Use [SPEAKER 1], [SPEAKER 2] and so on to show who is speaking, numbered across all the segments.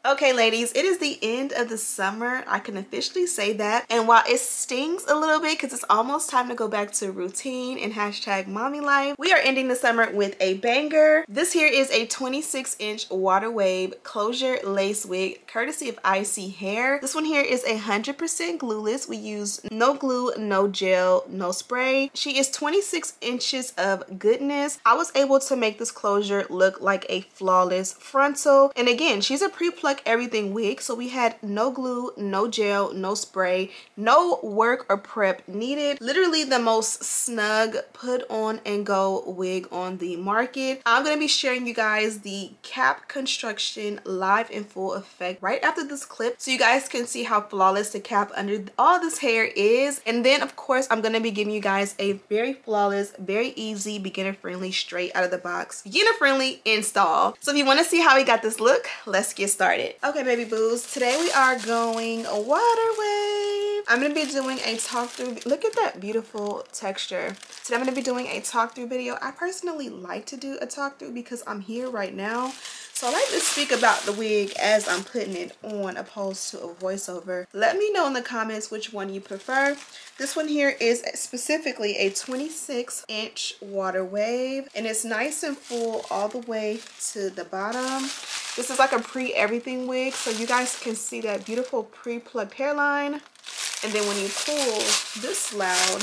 [SPEAKER 1] Okay ladies, it is the end of the summer. I can officially say that. And while it stings a little bit because it's almost time to go back to routine and hashtag mommy life, we are ending the summer with a banger. This here is a 26-inch water wave closure lace wig courtesy of iSEE hair. This one here is 100% glueless. We use no glue, no gel, no spray. She is 26 inches of goodness. I was able to make this closure look like a flawless frontal. And again, she's a pre-plucked everything wig, so we had no glue, no gel, no spray, no work or prep needed. Literally the most snug put on and go wig on the market. I'm going to be sharing you guys the cap construction live in full effect right after this clip, so you guys can see how flawless the cap under all this hair is. And then of course I'm going to be giving you guys a very flawless, very easy, beginner friendly, straight out of the box, beginner friendly install. So if you want to see how we got this look, let's get started. Okay baby boos, today we are going water wave. I'm going to be doing a talk through. Look at that beautiful texture. Today I'm going to be doing a talk through video. I personally like to do a talk through because I'm here right now. So I like to speak about the wig as I'm putting it on opposed to a voiceover. Let me know in the comments which one you prefer. This one here is specifically a 26-inch water wave, and it's nice and full all the way to the bottom. This is like a pre-everything wig, so you guys can see that beautiful pre-plucked hairline. And then when you pull this loud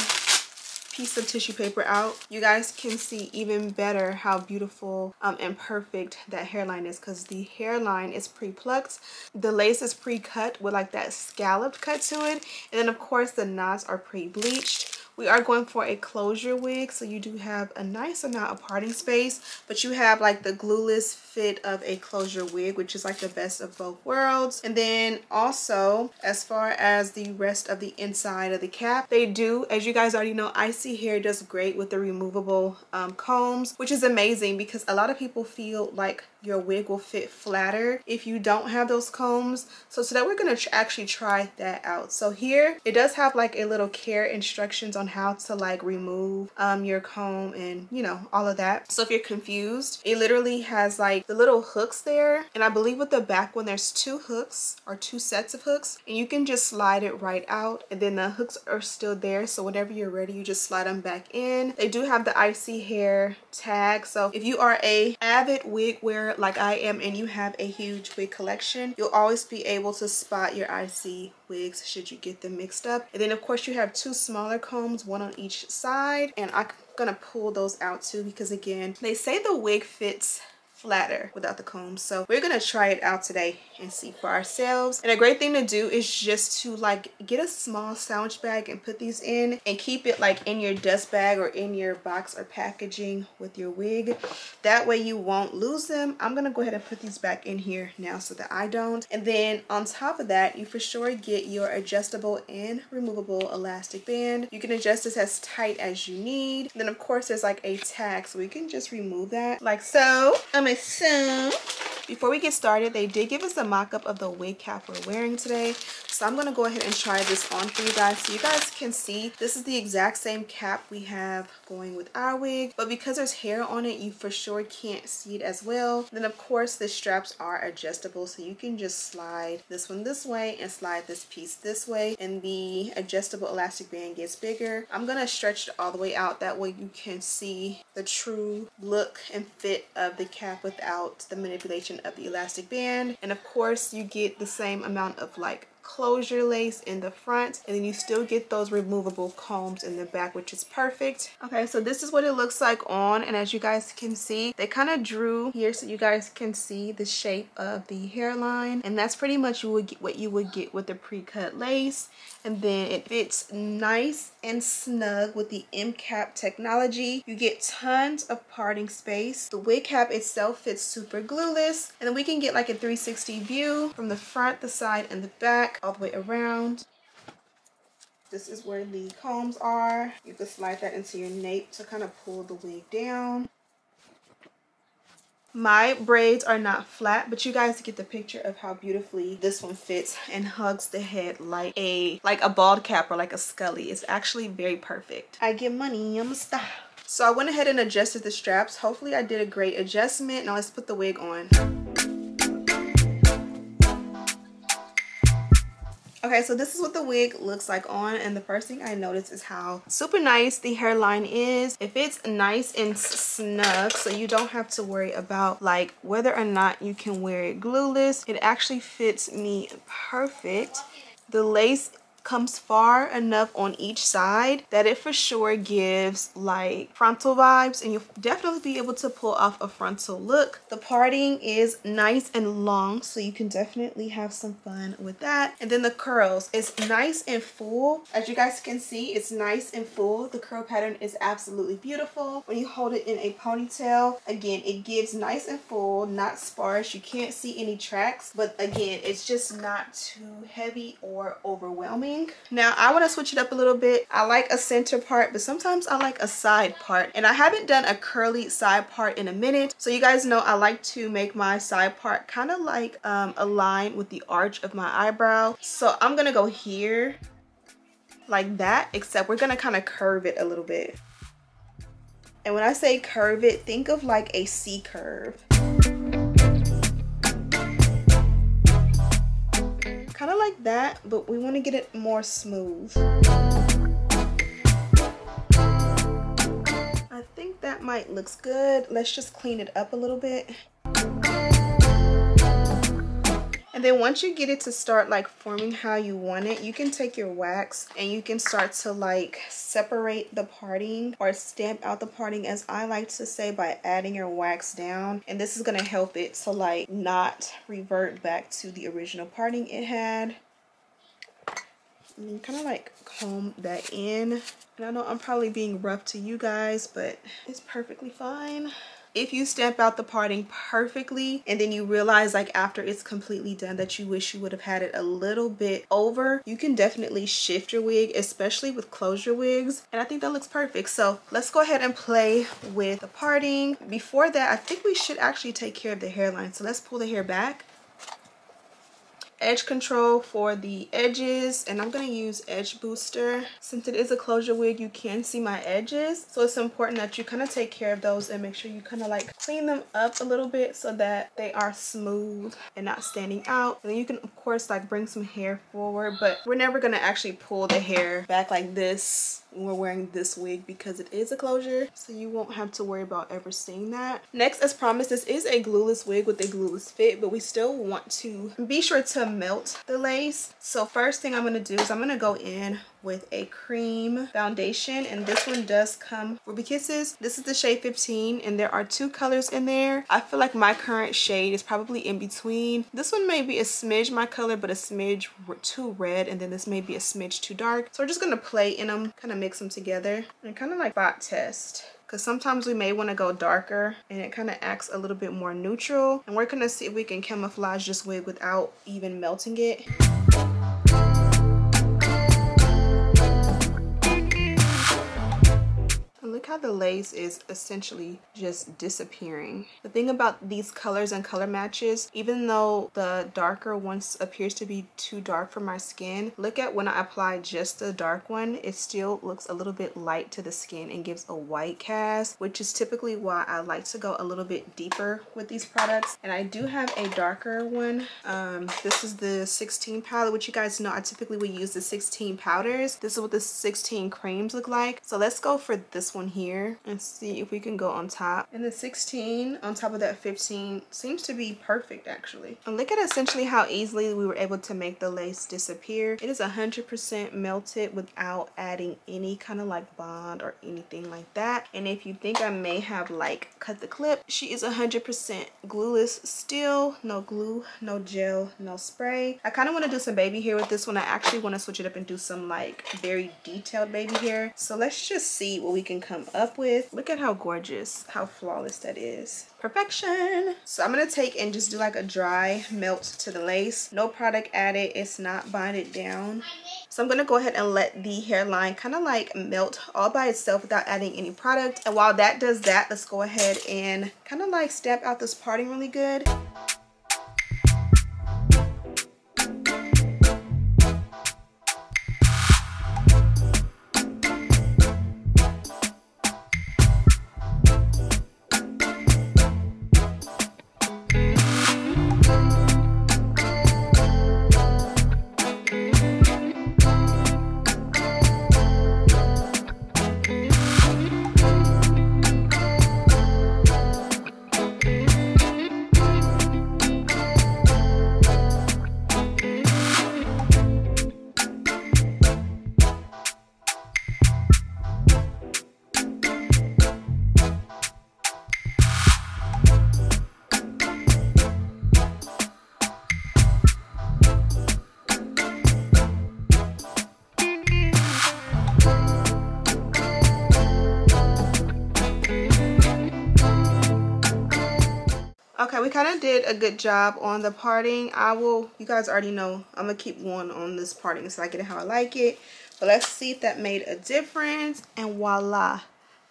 [SPEAKER 1] piece of tissue paper out, you guys can see even better how beautiful and perfect that hairline is, because the hairline is pre-plucked. The lace is pre-cut with like that scalloped cut to it, and then of course the knots are pre-bleached. We are going for a closure wig, so you do have a nice amount of parting space, but you have like the glueless fit of a closure wig, which is like the best of both worlds. And then also, as far as the rest of the inside of the cap, they do, as you guys already know, iSEE hair does great with the removable combs, which is amazing because a lot of people feel like your wig will fit flatter if you don't have those combs. So today we're going to actually try that out. So here it does have like a little care instructions on how to like remove your comb and you know all of that. So if you're confused, it literally has like the little hooks there, and I believe with the back one there's two hooks or two sets of hooks, and you can just slide it right out, and then the hooks are still there, so whenever you're ready you just slide them back in. They do have the iSEE hair tag, so if you are a avid wig wearer like I am and you have a huge wig collection, you'll always be able to spot your iSEE wigs should you get them mixed up. And then of course you have two smaller combs, one on each side, and I'm gonna pull those out too because again they say the wig fits flatter without the combs. So we're gonna try it out today and see for ourselves. And a great thing to do is just to like get a small sandwich bag and put these in and keep it like in your dust bag or in your box or packaging with your wig. That way you won't lose them. I'm gonna go ahead and put these back in here now so that I don't. And then on top of that, you for sure get your adjustable and removable elastic band. You can adjust this as tight as you need. And then of course there's like a tag, so we can just remove that like so. So before we get started, they did give us a mock-up of the wig cap we're wearing today. So I'm going to go ahead and try this on for you guys so you guys can see. This is the exact same cap we have going with our wig, but because there's hair on it, you for sure can't see it as well. Then of course the straps are adjustable, so you can just slide this one this way and slide this piece this way, and the adjustable elastic band gets bigger. I'm going to stretch it all the way out, that way you can see the true look and fit of the cap without the manipulation of the elastic band. And of course you get the same amount of like closure lace in the front, and then you still get those removable combs in the back, which is perfect. Okay, so this is what it looks like on, and as you guys can see, they kind of drew here so you guys can see the shape of the hairline, and that's pretty much what you would get with the pre-cut lace. And then it fits nice and snug with the M cap technology. You get tons of parting space. The wig cap itself fits super glueless, and then we can get like a 360 view from the front, the side, and the back, all the way around. This is where the combs are. You can slide that into your nape to kind of pull the wig down. My braids are not flat, but you guys get the picture of how beautifully this one fits and hugs the head like a bald cap or like a scully. It's actually very perfect. I get money, I'm a star. So I went ahead and adjusted the straps. Hopefully I did a great adjustment. Now let's put the wig on. Okay, so this is what the wig looks like on, and the first thing I noticed is how super nice the hairline is. It fits nice and snug, so you don't have to worry about like whether or not you can wear it glueless. It actually fits me perfect. The lace comes far enough on each side that it for sure gives like frontal vibes, and you'll definitely be able to pull off a frontal look. The parting is nice and long, so you can definitely have some fun with that. And then the curls is nice and full. As you guys can see, it's nice and full. The curl pattern is absolutely beautiful. When you hold it in a ponytail, again, it gives nice and full, not sparse. You can't see any tracks, but again, it's just not too heavy or overwhelming. Now I want to switch it up a little bit. I like a center part, but sometimes I like a side part, and I haven't done a curly side part in a minute. So you guys know I like to make my side part kind of like align with the arch of my eyebrow. So I'm gonna go here like that, except we're gonna kind of curve it a little bit. And when I say curve it, think of like a C curve. Kind of like that, but we want to get it more smooth. I think that might look good. Let's just clean it up a little bit. And then once you get it to start like forming how you want it, you can take your wax and you can start to like separate the parting, or stamp out the parting, as I like to say, by adding your wax down. And this is going to help it to like not revert back to the original parting it had. And you kind of like comb that in. And I know I'm probably being rough to you guys, but it's perfectly fine. If you stamp out the parting perfectly and then you realize like after it's completely done that you wish you would have had it a little bit over, you can definitely shift your wig, especially with closure wigs, and I think that looks perfect. So let's go ahead and play with the parting. Before that, I think we should actually take care of the hairline, so let's pull the hair back. Edge control for the edges, and I'm going to use edge booster. Since it is a closure wig, you can see my edges, so it's important that you kind of take care of those and make sure you kind of like clean them up a little bit so that they are smooth and not standing out. And then you can of course like bring some hair forward, but we're never going to actually pull the hair back like this when we're wearing this wig because it is a closure, so you won't have to worry about ever seeing that. Next, as promised, this is a glueless wig with a glueless fit, but we still want to be sure to melt the lace. So first thing I'm going to do is I'm going to go in with a cream foundation, and this one does come Ruby Kisses. This is the shade 15, and there are two colors in there. I feel like my current shade is probably in between. This one may be a smidge my color, but a smidge too red, and then this may be a smidge too dark. So we're just gonna play in them, kind of mix them together, and kind of like spot test, because sometimes we may want to go darker and it kind of acts a little bit more neutral. And we're gonna see if we can camouflage this wig without even melting it. Look how the lace is essentially just disappearing. The thing about these colors and color matches, even though the darker one appears to be too dark for my skin, look at when I apply just the dark one, it still looks a little bit light to the skin and gives a white cast, which is typically why I like to go a little bit deeper with these products. And I do have a darker one. This is the 16 palette, which you guys know I typically would use the 16 powders. This is what the 16 creams look like. So let's go for this one here and see if we can go on top. And the 16 on top of that 15 seems to be perfect actually. And look at essentially how easily we were able to make the lace disappear. It is 100% melted without adding any kind of like bond or anything like that. And if you think I may have like cut the clip, she is 100% glueless still. No glue, no gel, no spray. I kind of want to do some baby hair with this one. I actually want to switch it up and do some like very detailed baby hair. So let's just see what we can come up with. Look at how gorgeous, how flawless that is. Perfection. So I'm gonna take and just do like a dry melt to the lace. No product added, it's not bonded down. So I'm gonna go ahead and let the hairline kind of like melt all by itself without adding any product. And while that does that, let's go ahead and kind of like stamp out this parting really good. we kind of did a good job on the parting. You guys already know, I'm gonna keep going on this parting so I get it how I like it. But let's see if that made a difference. And voila,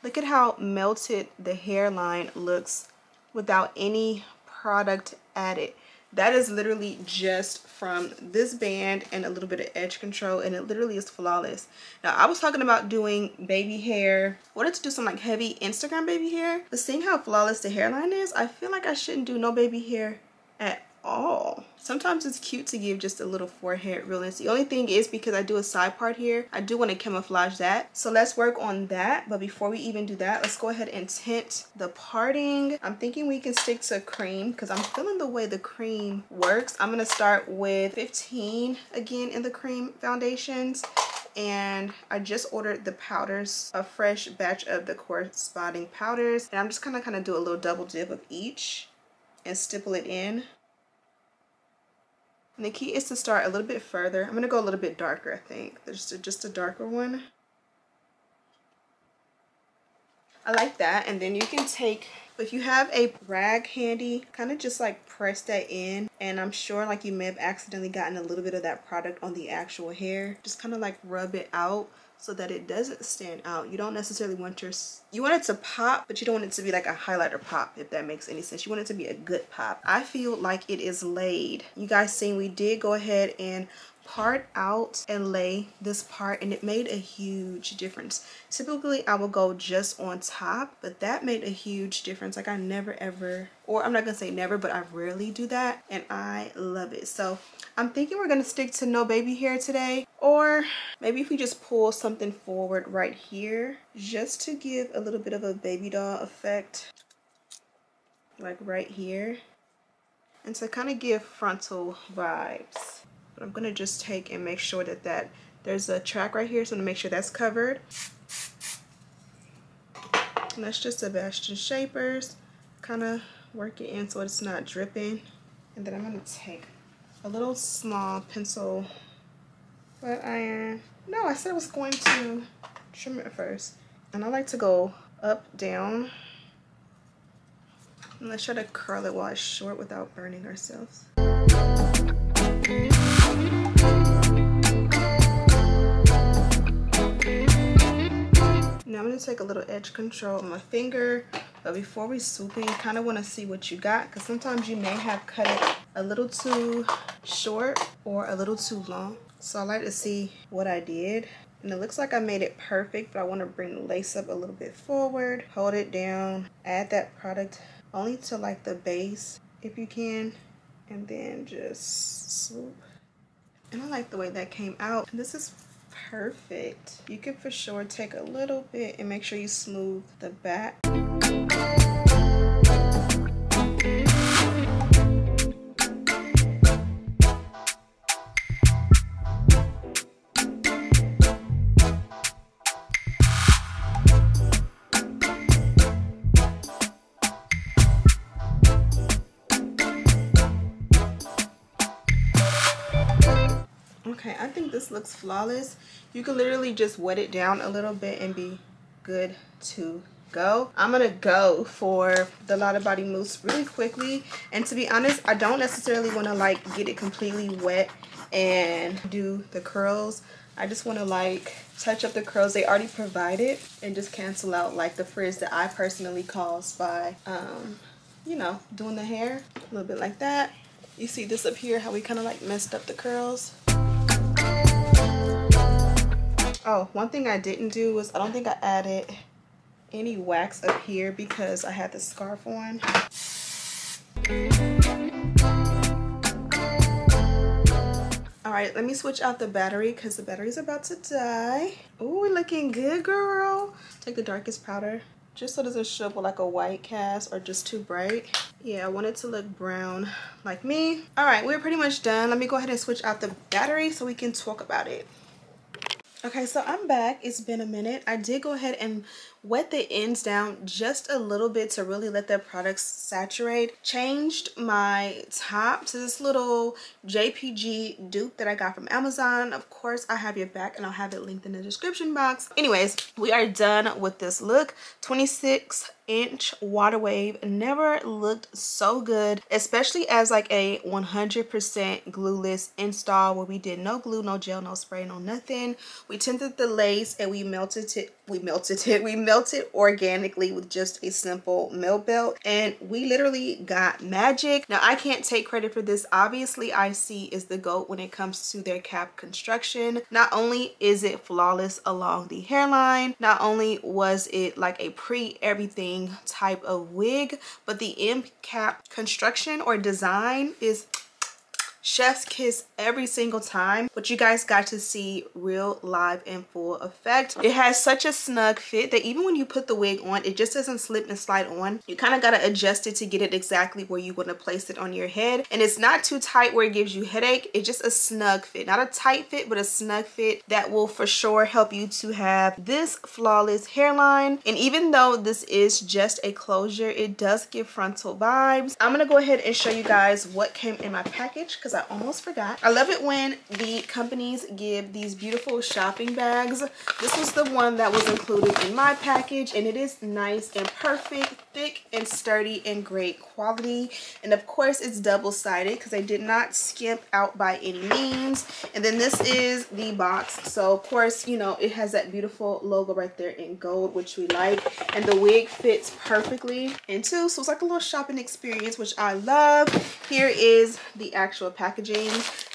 [SPEAKER 1] look at how melted the hairline looks without any product added. That is literally just from this band and a little bit of edge control, and it literally is flawless. Now, I was talking about doing baby hair. I wanted to do some like heavy Instagram baby hair, but seeing how flawless the hairline is, I feel like I shouldn't do no baby hair at all. Sometimes it's cute to give just a little forehead realness. The only thing is, because I do a side part here, I do want to camouflage that. So let's work on that. But before we even do that, let's go ahead and tint the parting. I'm thinking we can stick to cream because I'm feeling the way the cream works. I'm going to start with 15 again in the cream foundations. And I just ordered the powders, a fresh batch of the corresponding powders. And I'm just kind of do a little double dip of each and stipple it in. And the key is to start a little bit further. I'm going to go a little bit darker, I think. There's just a darker one. I like that. And then you can take, if you have a rag handy, kind of just like press that in. And I'm sure like you may have accidentally gotten a little bit of that product on the actual hair. Just kind of like rub it out so that it doesn't stand out. You don't necessarily want you want it to pop, but you don't want it to be like a highlighter pop, if that makes any sense. You want it to be a good pop. I feel like it is laid. You guys seen we did go ahead and part out and lay this part, and it made a huge difference. Typically I will go just on top, but that made a huge difference. Like I never ever, or I'm not gonna say never, but I rarely do that, and I love it. So I'm thinking we're gonna stick to no baby hair today, or maybe if we just pull something forward right here just to give a little bit of a baby doll effect, like right here, and to kind of give frontal vibes. But I'm gonna just take and make sure that there's a track right here, so I'm gonna make sure that's covered. And that's just Sebastian Shapers. Kind of work it in so it's not dripping. And then I'm gonna take a little small pencil flat iron. No, I said I was going to trim it first. And I like to go up, down. And let's try to curl it while it's short without burning ourselves. Now I'm going to take a little edge control on my finger, but before we swoop in, you kind of want to see what you got, because sometimes you may have cut it a little too short or a little too long. So I like to see what I did, and it looks like I made it perfect, but I want to bring the lace up a little bit forward, hold it down, add that product only to like the base if you can, and then just swoop. And I like the way that came out. And this is perfect. You can for sure take a little bit and make sure you smooth the back. Okay, I think this looks flawless. You can literally just wet it down a little bit and be good to go. I'm gonna go for the Lotta Body mousse really quickly, and to be honest, I don't necessarily want to like get it completely wet and do the curls. I just want to like touch up the curls they already provided and just cancel out like the frizz that I personally cause by you know, doing the hair a little bit like that. You see this up here, how we kind of like messed up the curls. Oh, one thing I didn't do was I don't think I added any wax up here because I had the scarf on. Alright, let me switch out the battery because the battery's about to die. Ooh, we're looking good, girl. Take the darkest powder just so it doesn't show up with like a white cast or just too bright. Yeah, I want it to look brown like me. Alright, we're pretty much done. Let me go ahead and switch out the battery so we can talk about it. Okay, so I'm back. It's been a minute. I did go ahead and wet the ends down just a little bit to really let the products saturate. Changed my top to this little JPG dupe that I got from Amazon. Of course, I have your back and I'll have it linked in the description box. Anyways, we are done with this look. 26-inch water wave never looked so good, especially as like a 100% glueless install where we did no glue, no gel, no spray, no nothing. We tinted the lace and we melted organically with just a simple melt belt, and we literally got magic. Now I can't take credit for this. Obviously iSEE is the GOAT when it comes to their cap construction. Not only is it flawless along the hairline, not only was it like a pre-everything type of wig, but the end cap construction or design is chef's kiss every single time. But you guys got to see real live and full effect. It has such a snug fit that even when you put the wig on, it just doesn't slip and slide on. You kind of got to adjust it to get it exactly where you want to place it on your head, and it's not too tight where it gives you headache. It's just a snug fit, not a tight fit, but a snug fit that will for sure help you to have this flawless hairline. And even though this is just a closure, it does give frontal vibes. I'm gonna go ahead and show you guys what came in my package because I almost forgot. I love it when the companies give these beautiful shopping bags. This was the one that was included in my package, and it is nice and perfect, thick and sturdy and great quality. And of course it's double-sided because I did not skimp out by any means. And then this is the box, so of course, you know, it has that beautiful logo right there in gold, which we like, and the wig fits perfectly into, so it's like a little shopping experience, which I love. Here is the actual packaging.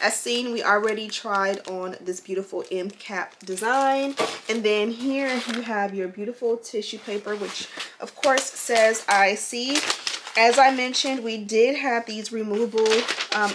[SPEAKER 1] As seen, we already tried on this beautiful M cap design, and then here you have your beautiful tissue paper, which of course says iSEE. As I mentioned, we did have these removable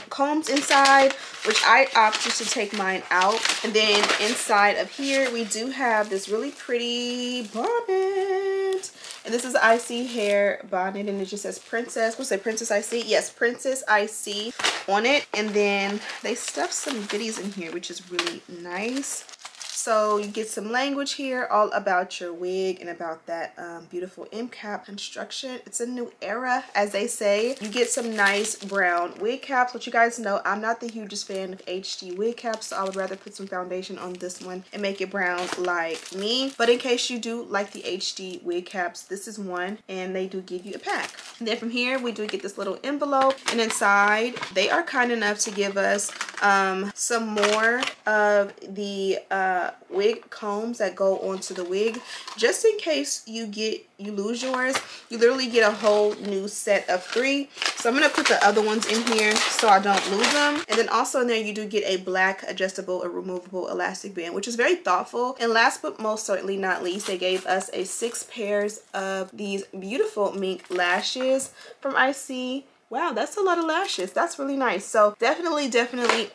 [SPEAKER 1] combs inside, which I opted to take mine out. And then inside of here, we do have this really pretty bonnet. And this is iSEE hair bonnet, and it just says Princess. What's it, Princess iSEE? Yes, Princess iSEE on it. And then they stuffed some goodies in here, which is really nice. So you get some language here all about your wig and about that beautiful M cap construction. It's a new era, as they say. You get some nice brown wig caps, but you guys know I'm not the hugest fan of HD wig caps, so I would rather put some foundation on this one and make it brown like me. But in case you do like the HD wig caps, this is one, and they do give you a pack. And then from here we do get this little envelope, and inside they are kind enough to give us some more of the wig combs that go onto the wig, just in case you lose yours. You literally get a whole new set of 3. So I'm gonna put the other ones in here so I don't lose them. And then also in there you do get a black adjustable or removable elastic band, which is very thoughtful. And last but most certainly not least, they gave us 6 pairs of these beautiful mink lashes from iSEE. Wow, that's a lot of lashes. That's really nice. So definitely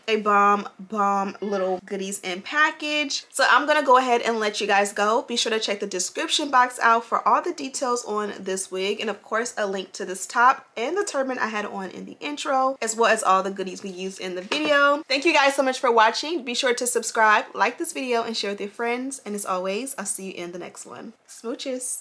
[SPEAKER 1] a bomb little goodies and package. So I'm gonna go ahead and let you guys go. Be sure to check the description box out for all the details on this wig, and of course a link to this top and the turban I had on in the intro, as well as all the goodies we used in the video. Thank you guys so much for watching. Be sure to subscribe, like this video, and share with your friends. And as always, I'll see you in the next one. Smooches.